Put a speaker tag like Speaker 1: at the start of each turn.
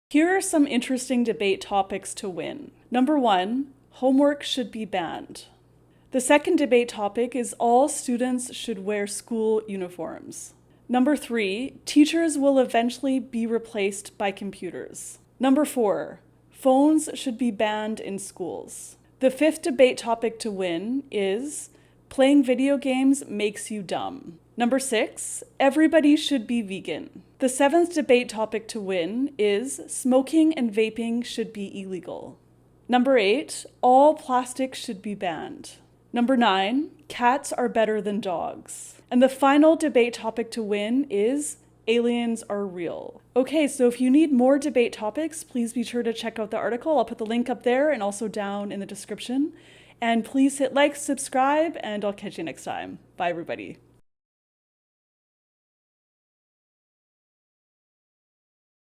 Speaker 1: Here are some interesting debate topics to win. Number 1, homework should be banned. The second debate topic is all students should wear school uniforms. Number 3, teachers will eventually be replaced by computers. Number 4, phones should be banned in schools. The fifth debate topic to win is playing video games makes you dumb. Number 6, everybody should be vegan. The seventh debate topic to win is smoking and vaping should be illegal. Number 8, all plastic should be banned. Number 9, cats are better than dogs. And the final debate topic to win is aliens are real. Okay, so if you need more debate topics, please be sure to check out the article. I'll put the link up there and also down in the description. And please hit like, subscribe, and I'll catch you next time. Bye, everybody.